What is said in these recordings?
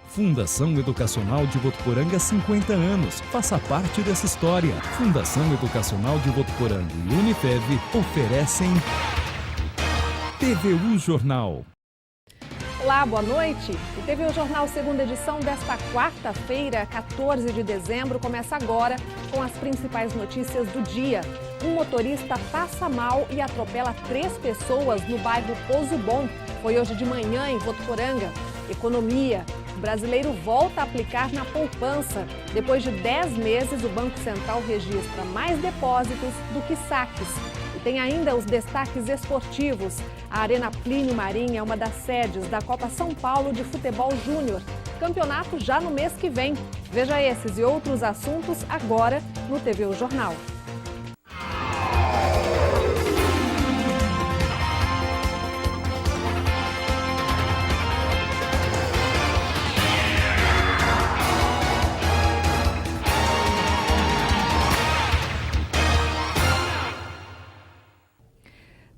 Fundação Educacional de Votuporanga, 50 anos. Faça parte dessa história. Fundação Educacional de Votuporanga e Unifev oferecem TVU Jornal. Olá, boa noite. O TVU Jornal, segunda edição desta quarta-feira, 14 de dezembro, começa agora com as principais notícias do dia. Um motorista passa mal e atropela 3 pessoas no bairro Pouso Bom. Foi hoje de manhã em Votuporanga. Economia. O brasileiro volta a aplicar na poupança. Depois de 10 meses, o Banco Central registra mais depósitos do que saques. E tem ainda os destaques esportivos. A Arena Plínio Marim é uma das sedes da Copa São Paulo de Futebol Júnior. Campeonato já no mês que vem. Veja esses e outros assuntos agora no TVU Jornal.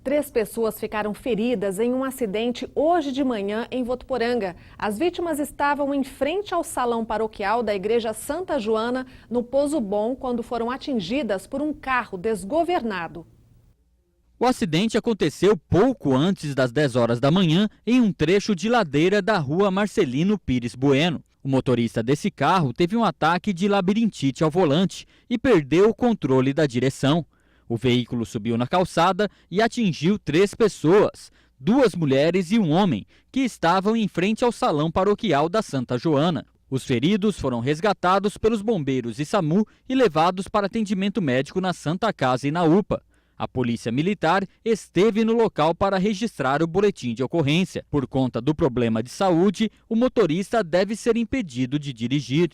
Três pessoas ficaram feridas em um acidente hoje de manhã em Votuporanga. As vítimas estavam em frente ao salão paroquial da Igreja Santa Joana, no Pouso Bom, quando foram atingidas por um carro desgovernado. O acidente aconteceu pouco antes das 10 horas da manhã em um trecho de ladeira da rua Marcelino Pires Bueno. O motorista desse carro teve um ataque de labirintite ao volante e perdeu o controle da direção. O veículo subiu na calçada e atingiu 3 pessoas, 2 mulheres e um homem, que estavam em frente ao salão paroquial da Santa Joana. Os feridos foram resgatados pelos bombeiros e SAMU e levados para atendimento médico na Santa Casa e na UPA. A Polícia Militar esteve no local para registrar o boletim de ocorrência. Por conta do problema de saúde, o motorista deve ser impedido de dirigir.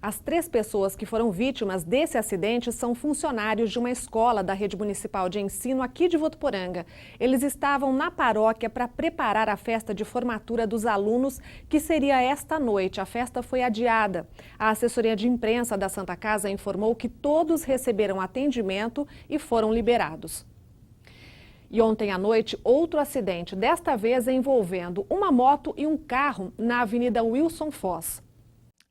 As 3 pessoas que foram vítimas desse acidente são funcionários de uma escola da Rede Municipal de Ensino aqui de Votuporanga. Eles estavam na paróquia para preparar a festa de formatura dos alunos, que seria esta noite. A festa foi adiada. A assessoria de imprensa da Santa Casa informou que todos receberam atendimento e foram liberados. E ontem à noite, outro acidente, desta vez envolvendo uma moto e um carro na Avenida Wilson Foz.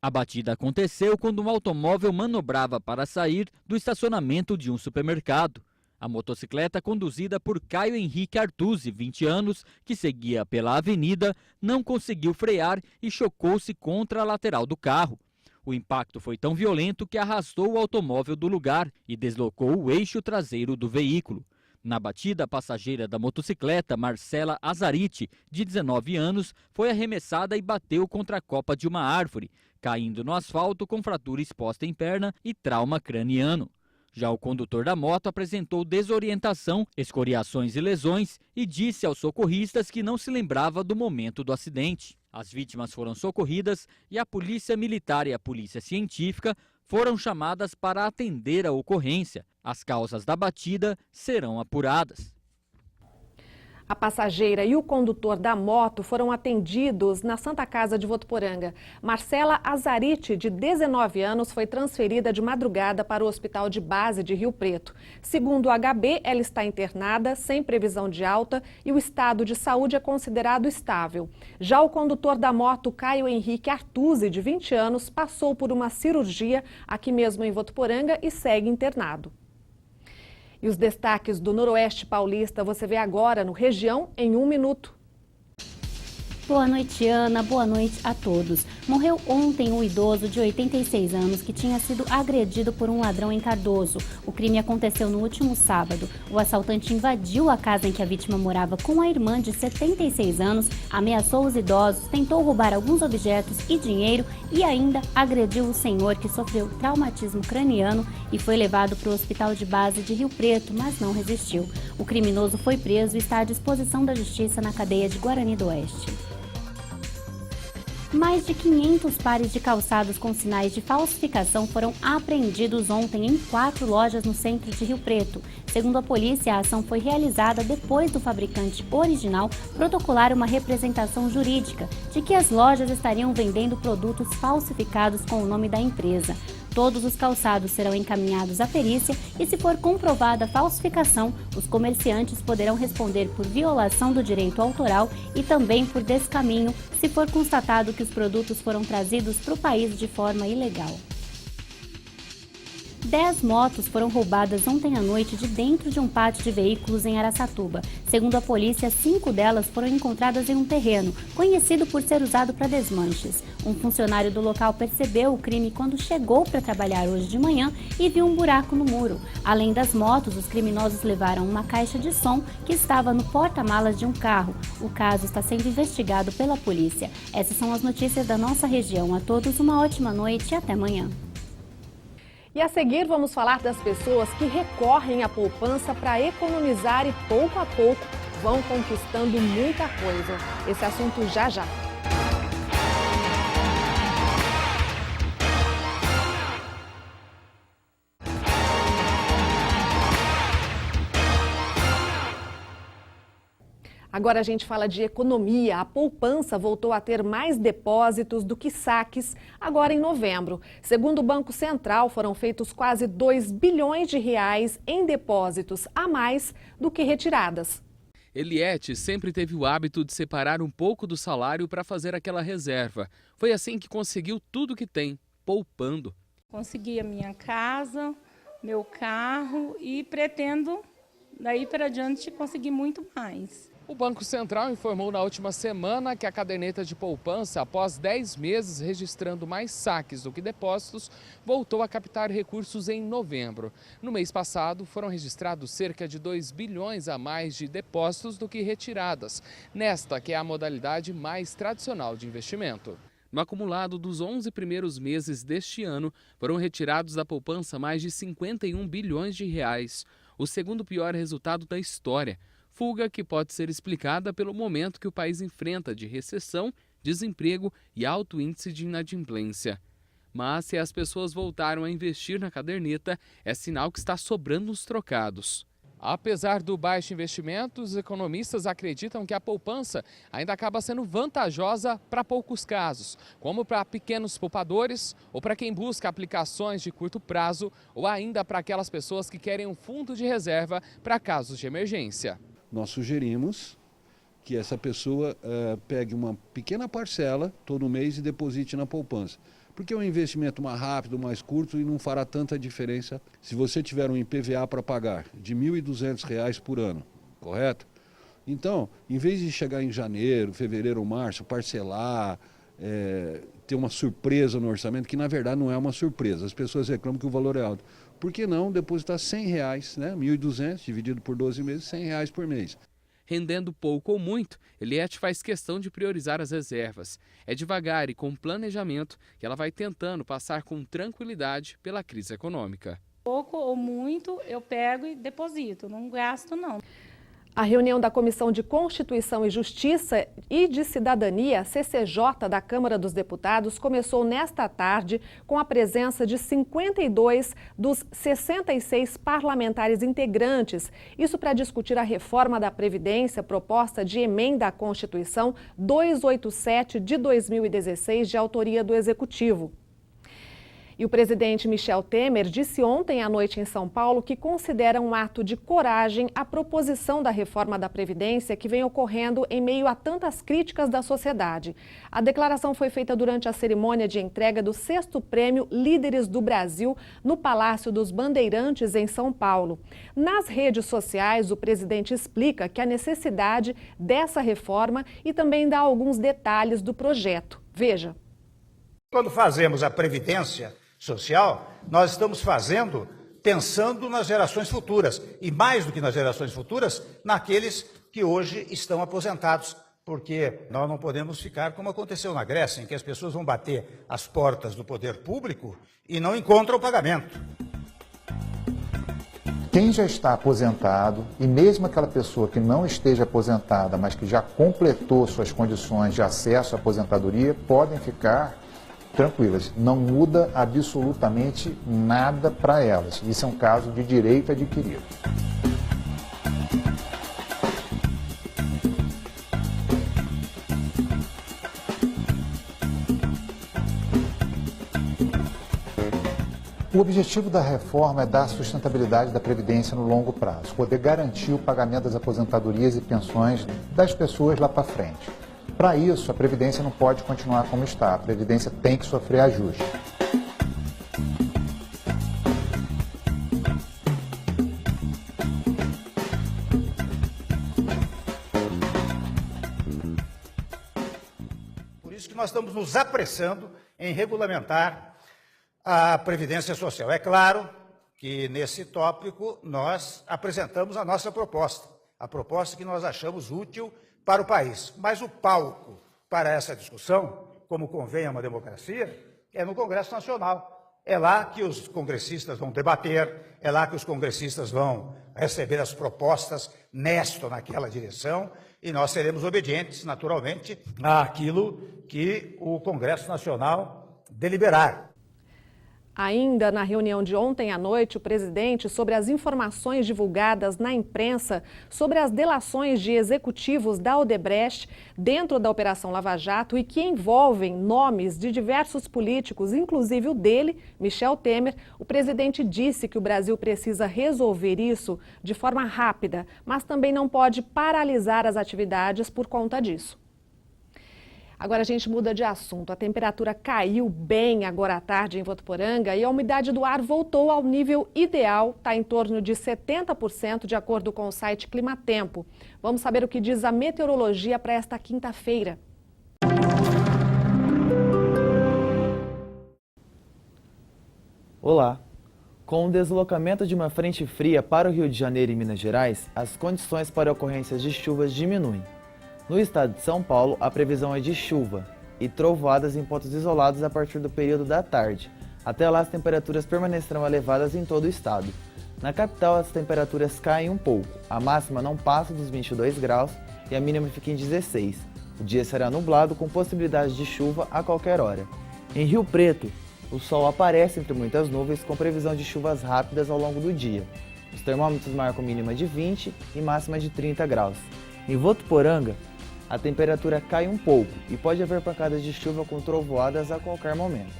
A batida aconteceu quando um automóvel manobrava para sair do estacionamento de um supermercado. A motocicleta, conduzida por Caio Henrique Artuzzi, 20 anos, que seguia pela avenida, não conseguiu frear e chocou-se contra a lateral do carro. O impacto foi tão violento que arrastou o automóvel do lugar e deslocou o eixo traseiro do veículo. Na batida, a passageira da motocicleta, Marcela Azariti, de 19 anos, foi arremessada e bateu contra a copa de uma árvore, caindo no asfalto com fratura exposta em perna e trauma craniano. Já o condutor da moto apresentou desorientação, escoriações e lesões e disse aos socorristas que não se lembrava do momento do acidente. As vítimas foram socorridas e a Polícia Militar e a Polícia Científica foram chamadas para atender a ocorrência. As causas da batida serão apuradas. A passageira e o condutor da moto foram atendidos na Santa Casa de Votuporanga. Marcela Azariti, de 19 anos, foi transferida de madrugada para o Hospital de Base de Rio Preto. Segundo o HB, ela está internada, sem previsão de alta, e o estado de saúde é considerado estável. Já o condutor da moto, Caio Henrique Artuzzi, de 20 anos, passou por uma cirurgia aqui mesmo em Votuporanga e segue internado. E os destaques do Noroeste Paulista você vê agora no Região em 1 minuto. Boa noite, Ana. Boa noite a todos. Morreu ontem um idoso de 86 anos que tinha sido agredido por um ladrão em Cardoso. O crime aconteceu no último sábado. O assaltante invadiu a casa em que a vítima morava com a irmã de 76 anos, ameaçou os idosos, tentou roubar alguns objetos e dinheiro e ainda agrediu o senhor, que sofreu traumatismo craniano e foi levado para o Hospital de Base de Rio Preto, mas não resistiu. O criminoso foi preso e está à disposição da Justiça na cadeia de Guarani do Oeste. Mais de 500 pares de calçados com sinais de falsificação foram apreendidos ontem em 4 lojas no centro de Rio Preto. Segundo a polícia, a ação foi realizada depois do fabricante original protocolar uma representação jurídica de que as lojas estariam vendendo produtos falsificados com o nome da empresa. Todos os calçados serão encaminhados à perícia e, se for comprovada a falsificação, os comerciantes poderão responder por violação do direito autoral e também por descaminho, se for constatado que os produtos foram trazidos para o país de forma ilegal. 10 motos foram roubadas ontem à noite de dentro de um pátio de veículos em Araçatuba. Segundo a polícia, 5 delas foram encontradas em um terreno, conhecido por ser usado para desmanches. Um funcionário do local percebeu o crime quando chegou para trabalhar hoje de manhã e viu um buraco no muro. Além das motos, os criminosos levaram uma caixa de som que estava no porta-malas de um carro. O caso está sendo investigado pela polícia. Essas são as notícias da nossa região. A todos uma ótima noite e até amanhã. E a seguir vamos falar das pessoas que recorrem à poupança para economizar e pouco a pouco vão conquistando muita coisa. Esse assunto já já. Agora a gente fala de economia. A poupança voltou a ter mais depósitos do que saques agora em novembro. Segundo o Banco Central, foram feitos quase 2 bilhões de reais em depósitos a mais do que retiradas. Eliette sempre teve o hábito de separar um pouco do salário para fazer aquela reserva. Foi assim que conseguiu tudo que tem, poupando. Consegui a minha casa, meu carro e pretendo, daí para diante, conseguir muito mais. O Banco Central informou na última semana que a caderneta de poupança, após 10 meses registrando mais saques do que depósitos, voltou a captar recursos em novembro. No mês passado, foram registrados cerca de 2 bilhões a mais de depósitos do que retiradas, nesta que é a modalidade mais tradicional de investimento. No acumulado dos 11 primeiros meses deste ano, foram retirados da poupança mais de 51 bilhões de reais, o segundo pior resultado da história. Fuga que pode ser explicada pelo momento que o país enfrenta de recessão, desemprego e alto índice de inadimplência. Mas se as pessoas voltaram a investir na caderneta, é sinal que está sobrando os trocados. Apesar do baixo investimento, os economistas acreditam que a poupança ainda acaba sendo vantajosa para poucos casos, como para pequenos poupadores ou para quem busca aplicações de curto prazo ou ainda para aquelas pessoas que querem um fundo de reserva para casos de emergência. Nós sugerimos que essa pessoa pegue uma pequena parcela todo mês e deposite na poupança. Porque é um investimento mais rápido, mais curto e não fará tanta diferença se você tiver um IPVA para pagar de R$ 1.200 por ano, correto? Então, em vez de chegar em janeiro, fevereiro ou março, parcelar, ter uma surpresa no orçamento, que na verdade não é uma surpresa, as pessoas reclamam que o valor é alto. Por que não depositar R$ 100, né? 1.200 dividido por 12 meses, R$ 100 por mês? Rendendo pouco ou muito, Eliette faz questão de priorizar as reservas. É devagar e com planejamento que ela vai tentando passar com tranquilidade pela crise econômica. Pouco ou muito eu pego e deposito, não gasto não. A reunião da Comissão de Constituição e Justiça e de Cidadania, CCJ, da Câmara dos Deputados, começou nesta tarde com a presença de 52 dos 66 parlamentares integrantes. Isso para discutir a reforma da Previdência, proposta de emenda à Constituição 287 de 2016, de autoria do Executivo. E o presidente Michel Temer disse ontem à noite em São Paulo que considera um ato de coragem a proposição da reforma da Previdência que vem ocorrendo em meio a tantas críticas da sociedade. A declaração foi feita durante a cerimônia de entrega do 6º Prêmio Líderes do Brasil no Palácio dos Bandeirantes, em São Paulo. Nas redes sociais, o presidente explica que a necessidade dessa reforma e também dá alguns detalhes do projeto. Veja. Quando fazemos a Previdência Social, nós estamos fazendo pensando nas gerações futuras e, mais do que nas gerações futuras, naqueles que hoje estão aposentados, porque nós não podemos ficar como aconteceu na Grécia, em que as pessoas vão bater as portas do poder público e não encontram o pagamento. Quem já está aposentado, e mesmo aquela pessoa que não esteja aposentada, mas que já completou suas condições de acesso à aposentadoria, podem ficar tranquilas, não muda absolutamente nada para elas. Isso é um caso de direito adquirido. O objetivo da reforma é dar sustentabilidade da Previdência no longo prazo, poder garantir o pagamento das aposentadorias e pensões das pessoas lá para frente. Para isso, a Previdência não pode continuar como está, a Previdência tem que sofrer ajuste. Por isso que nós estamos nos apressando em regulamentar a Previdência Social. É claro que, nesse tópico, nós apresentamos a nossa proposta, a proposta que nós achamos útil para o país. Mas o palco para essa discussão, como convém a uma democracia, é no Congresso Nacional. É lá que os congressistas vão debater, é lá que os congressistas vão receber as propostas nesta ou naquela direção, e nós seremos obedientes, naturalmente, àquilo que o Congresso Nacional deliberar. Ainda na reunião de ontem à noite, o presidente, sobre as informações divulgadas na imprensa sobre as delações de executivos da Odebrecht dentro da Operação Lava Jato e que envolvem nomes de diversos políticos, inclusive o dele, Michel Temer, o presidente disse que o Brasil precisa resolver isso de forma rápida, mas também não pode paralisar as atividades por conta disso. Agora a gente muda de assunto. A temperatura caiu bem agora à tarde em Votuporanga e a umidade do ar voltou ao nível ideal, está em torno de 70%, de acordo com o site Climatempo. Vamos saber o que diz a meteorologia para esta quinta-feira. Olá! Com o deslocamento de uma frente fria para o Rio de Janeiro e Minas Gerais, as condições para ocorrências de chuvas diminuem. No estado de São Paulo, a previsão é de chuva e trovoadas em pontos isolados a partir do período da tarde. Até lá, as temperaturas permanecerão elevadas em todo o estado. Na capital, as temperaturas caem um pouco. A máxima não passa dos 22 graus e a mínima fica em 16. O dia será nublado com possibilidade de chuva a qualquer hora. Em Rio Preto, o sol aparece entre muitas nuvens com previsão de chuvas rápidas ao longo do dia. Os termômetros marcam mínima de 20 e máxima de 30 graus. Em Votuporanga, a temperatura cai um pouco e pode haver pancadas de chuva com trovoadas a qualquer momento.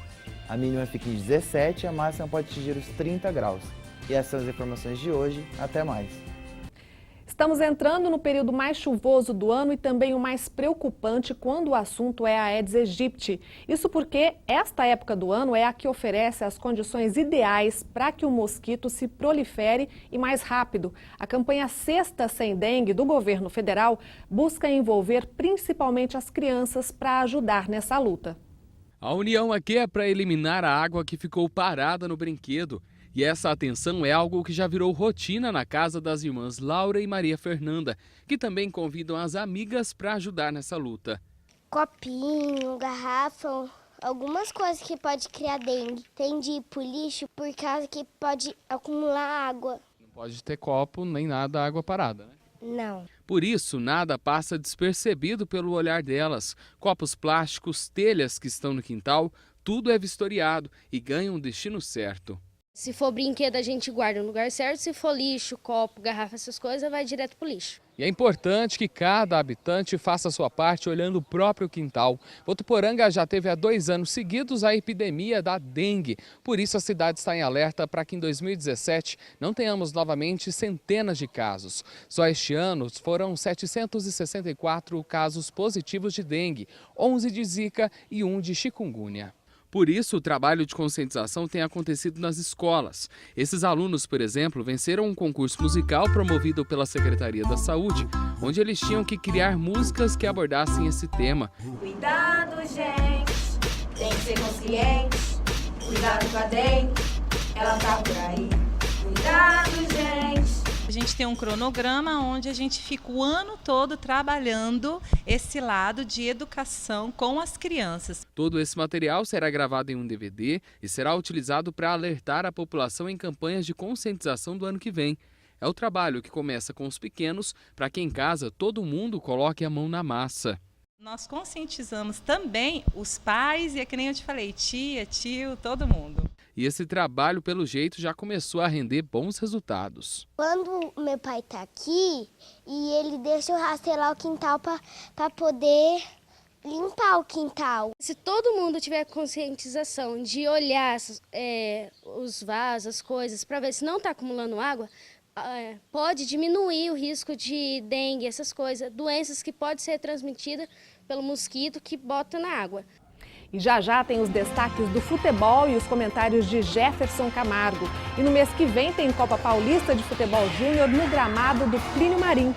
A mínima fica em 17 e a máxima pode atingir os 30 graus. E essas são as informações de hoje. Até mais. Estamos entrando no período mais chuvoso do ano e também o mais preocupante quando o assunto é a Aedes aegypti. Isso porque esta época do ano é a que oferece as condições ideais para que o mosquito se prolifere e mais rápido. A campanha Sexta Sem Dengue do governo federal busca envolver principalmente as crianças para ajudar nessa luta. A união aqui é para eliminar a água que ficou parada no brinquedo. E essa atenção é algo que já virou rotina na casa das irmãs Laura e Maria Fernanda, que também convidam as amigas para ajudar nessa luta. Copinho, garrafa, algumas coisas que pode criar dengue. Tem de ir pro lixo por causa que pode acumular água. Não pode ter copo nem nada água parada, né? Não. Por isso, nada passa despercebido pelo olhar delas. Copos plásticos, telhas que estão no quintal, tudo é vistoriado e ganha um destino certo. Se for brinquedo, a gente guarda no lugar certo. Se for lixo, copo, garrafa, essas coisas, vai direto pro lixo. E é importante que cada habitante faça a sua parte olhando o próprio quintal. Votuporanga já teve há 2 anos seguidos a epidemia da dengue. Por isso, a cidade está em alerta para que em 2017 não tenhamos novamente centenas de casos. Só este ano foram 764 casos positivos de dengue, 11 de zika e 1 de chikungunya. Por isso, o trabalho de conscientização tem acontecido nas escolas. Esses alunos, por exemplo, venceram um concurso musical promovido pela Secretaria da Saúde, onde eles tinham que criar músicas que abordassem esse tema. Cuidado, gente, tem que ser consciente. Cuidado com a dengue, ela tá por aí. Cuidado, gente. A gente tem um cronograma onde a gente fica o ano todo trabalhando esse lado de educação com as crianças. Todo esse material será gravado em um DVD e será utilizado para alertar a população em campanhas de conscientização do ano que vem. É o trabalho que começa com os pequenos para que em casa todo mundo coloque a mão na massa. Nós conscientizamos também os pais e é que nem eu te falei, tia, tio, todo mundo. E esse trabalho, pelo jeito, já começou a render bons resultados. Quando meu pai tá aqui e ele deixa eu rastelar o quintal para poder limpar o quintal. Se todo mundo tiver conscientização de olhar os vasos, as coisas, para ver se não está acumulando água, pode diminuir o risco de dengue, essas coisas, doenças que podem ser transmitidas pelo mosquito que bota na água. E já tem os destaques do futebol e os comentários de Jefferson Camargo. E no mês que vem tem Copa Paulista de Futebol Júnior no gramado do Plínio Marim.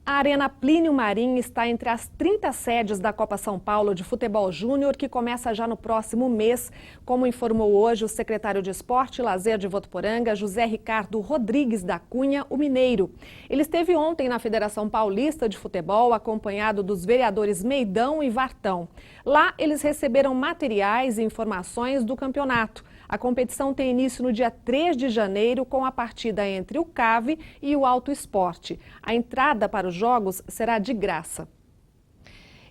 A Arena Plínio Marim está entre as 30 sedes da Copa São Paulo de Futebol Júnior, que começa já no próximo mês, como informou hoje o secretário de Esporte e Lazer de Votuporanga, José Ricardo Rodrigues da Cunha, o mineiro. Ele esteve ontem na Federação Paulista de Futebol, acompanhado dos vereadores Meidão e Vartão. Lá, eles receberam materiais e informações do campeonato. A competição tem início no dia 3 de janeiro, com a partida entre o CAV e o Alto Esporte. A entrada para os jogos será de graça.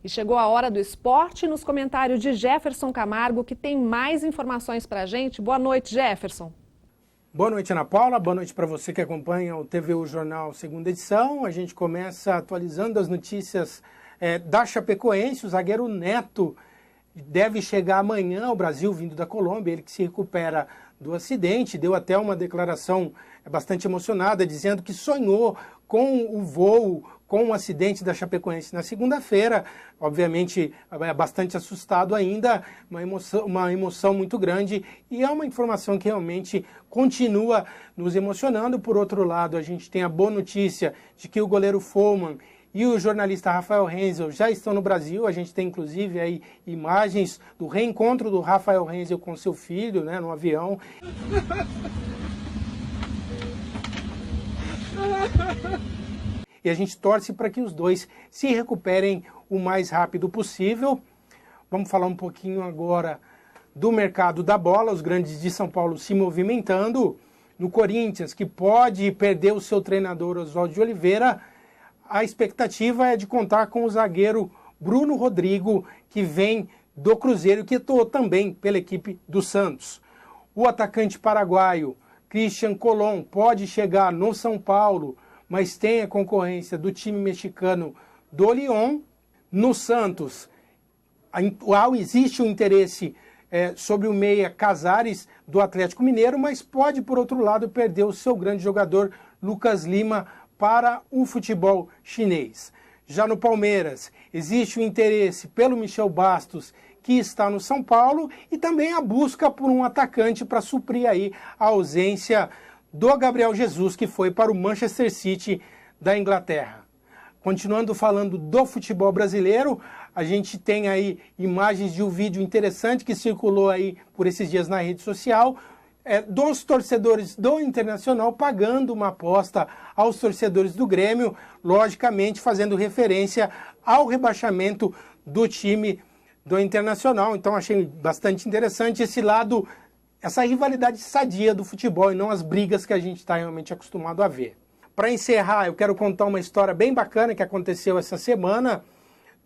E chegou a hora do esporte nos comentários de Jefferson Camargo, que tem mais informações para a gente. Boa noite, Jefferson. Boa noite, Ana Paula. Boa noite para você que acompanha o TVU Jornal segunda edição. A gente começa atualizando as notícias da Chapecoense. O zagueiro Neto deve chegar amanhã ao Brasil, vindo da Colômbia, ele que se recupera do acidente, deu até uma declaração bastante emocionada, dizendo que sonhou com o voo, com o acidente da Chapecoense na segunda-feira, obviamente bastante assustado ainda, uma emoção muito grande, e é uma informação que realmente continua nos emocionando. Por outro lado, a gente tem a boa notícia de que o goleiro Follmann e o jornalista Rafael Renzel já estão no Brasil. A gente tem inclusive aí imagens do reencontro do Rafael Renzel com seu filho, né, no avião. E a gente torce para que os dois se recuperem o mais rápido possível. Vamos falar um pouquinho agora do mercado da bola, os grandes de São Paulo se movimentando. No Corinthians, que pode perder o seu treinador Oswaldo de Oliveira, a expectativa é de contar com o zagueiro Bruno Rodrigo, que vem do Cruzeiro, que atuou também pela equipe do Santos. O atacante paraguaio Christian Colón pode chegar no São Paulo, mas tem a concorrência do time mexicano do Lyon. No Santos, existe um interesse sobre o meia Casares do Atlético Mineiro, mas pode, por outro lado, perder o seu grande jogador Lucas Lima para o futebol chinês. Já no Palmeiras, existe o interesse pelo Michel Bastos, que está no São Paulo, e também a busca por um atacante para suprir aí a ausência do Gabriel Jesus, que foi para o Manchester City da Inglaterra. Continuando falando do futebol brasileiro, a gente tem aí imagens de um vídeo interessante que circulou aí por esses dias na rede social, dos torcedores do Internacional pagando uma aposta aos torcedores do Grêmio, logicamente fazendo referência ao rebaixamento do time do Internacional. Então achei bastante interessante esse lado, essa rivalidade sadia do futebol e não as brigas que a gente está realmente acostumado a ver. Para encerrar, eu quero contar uma história bem bacana que aconteceu essa semana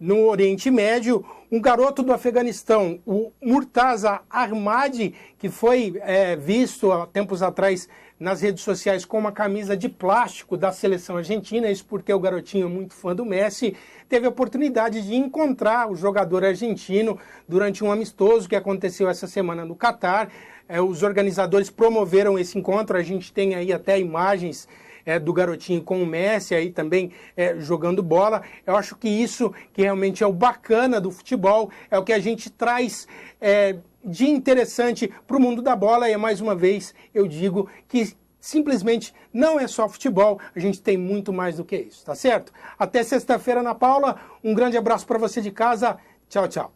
no Oriente Médio. Um garoto do Afeganistão, o Murtaza Ahmadi, que foi visto há tempos atrás nas redes sociais com uma camisa de plástico da seleção argentina, isso porque o garotinho é muito fã do Messi, teve a oportunidade de encontrar o jogador argentino durante um amistoso que aconteceu essa semana no Catar. Os organizadores promoveram esse encontro, a gente tem aí até imagens do garotinho com o Messi aí também jogando bola. Eu acho que isso que realmente é o bacana do futebol, é o que a gente traz de interessante para o mundo da bola, e mais uma vez eu digo que simplesmente não é só futebol, a gente tem muito mais do que isso, tá certo? Até sexta-feira, Ana Paula, um grande abraço para você de casa, tchau, tchau.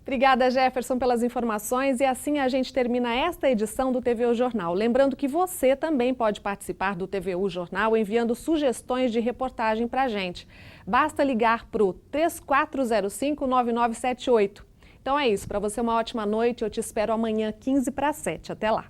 Obrigada, Jefferson, pelas informações, e assim a gente termina esta edição do TVU Jornal. Lembrando que você também pode participar do TVU Jornal enviando sugestões de reportagem para a gente. Basta ligar para o 3405-9978. Então é isso, para você uma ótima noite, eu te espero amanhã 6:45. Até lá.